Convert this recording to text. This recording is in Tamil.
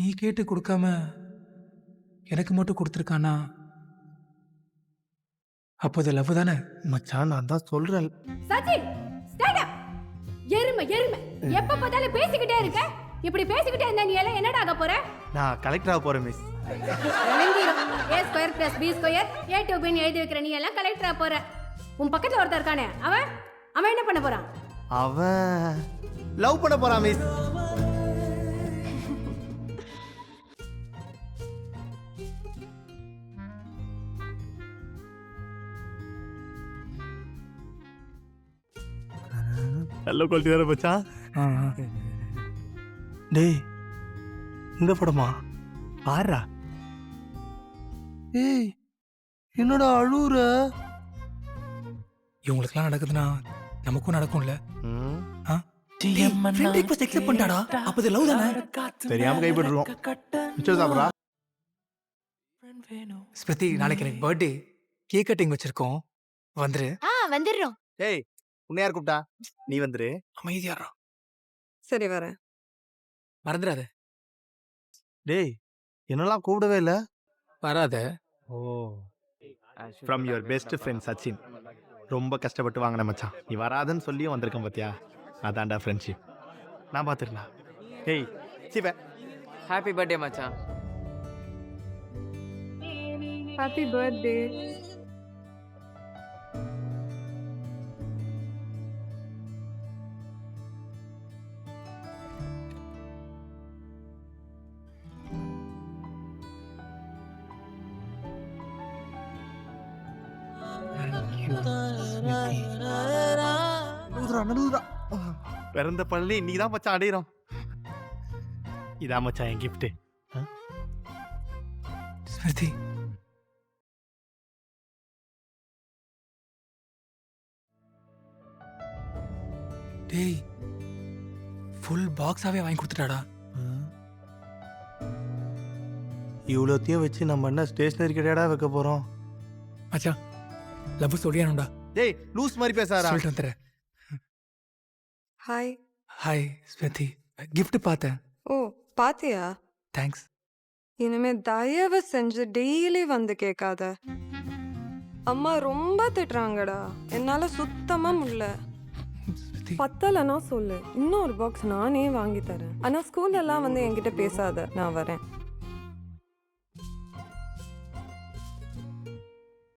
நீ கேட்டு கொடுக்காம எனக்கு மட்டும் கொடுத்துருக்கானா? அப்போ அது லவ் தானே? மச்சான் நான் தான் சொல்றேன். Sachin stand up. எருமை எருமை எப்ப பார்த்தாலும் பேசிக்கிட்டே இருக்க. இப்படி பேசிக்கிட்டே இருந்தா நீ எல்லாம் என்னடா ஆக போற? நான் கலெக்டர் ஆக போறேன் miss. விளங்கிரும். a² + b² a to b ன்னு எழுதி வைக்கிற நீ எல்லாம் கலெக்டரா போற. உன் பக்கத்துல ஒருத்தர் இருக்கானே அவன் என்ன பண்ண போறான்? அவன் லவ் பண்ண போறான் மிஸ். நல்ல குவாலிட்டி வேற மச்சான். டேய் இந்த படமா பாரா. ஏய் என்னடா அழுவுற? இவங்களுக்குலாம் நடக்குதுன்னா நமக்கும் நடக்கும்ல. அப்ப இது லவ் தானே? தெரியாம கைப்பற்றுவோம். மிச்சம் சாப்பிட்றா. ஸ்மிருதி, நாளைக்கு எனக்கு பர்த்டே. கேக் கட்டிங் வச்சிருக்கோம், வந்துரு. வந்துடுறோம். ஏய் உன்னை யார் கூப்பிட்டா? நீ வந்துரு. அமைதியாரா. சரி வரேன். மறந்துடாத. டேய் என்னெல்லாம் கூப்பிடவே இல்லை. வராத. ஓ from your best friend Sachin. ரொம்ப கஷ்டப்பட்டு வாங்கின மச்சான். நீ வராதுன்னு சொல்லியும் வந்திருக்கேன் பார்த்தியா? அதான்டா ஃப்ரெண்ட்ஷிப். நான் பார்த்துருக்கலாம். ஏய் சிவ ஹாப்பி பர்த்டே மச்சான். Happy birthday. பிறந்த பள்ளி நீ தான் மச்சான் அடையிறோம். இதான் மச்சான் என் கிஃப்ட். ஸ்மிருதி, டேய் ஃபுல் பாக்ஸாவே வாங்கி கொடுத்துட்டாடா. இவ்வளோத்தையும் வச்சு நம்ம என்ன ஸ்டேஷனரி கடையாடா வைக்க போறோம்? மச்சான் லவ் சொல்லியானும்டா. டேய் லூஸ் மாதிரி பேசாரா? சொல்லிட்டு வந்துடுறேன். ஹாய். ஹாய் ஸ்மிருதி, கிஃப்ட் பார்த்தேன். ஓ பாத்தியா? தேங்க்ஸ். இனிமே தயவு செஞ்சு டெய்லி வந்து கேட்காத. அம்மா ரொம்ப திட்டுறாங்கடா. என்னால சுத்தமா முடியல. ஸ்மிருதி, பத்தலன்னா சொல்லு, இன்னொரு பாக்ஸ் நானே வாங்கி தரேன். ஆனா ஸ்கூல்ல எல்லாம் வந்து என்கிட்ட பேசாத, நான் வரேன்.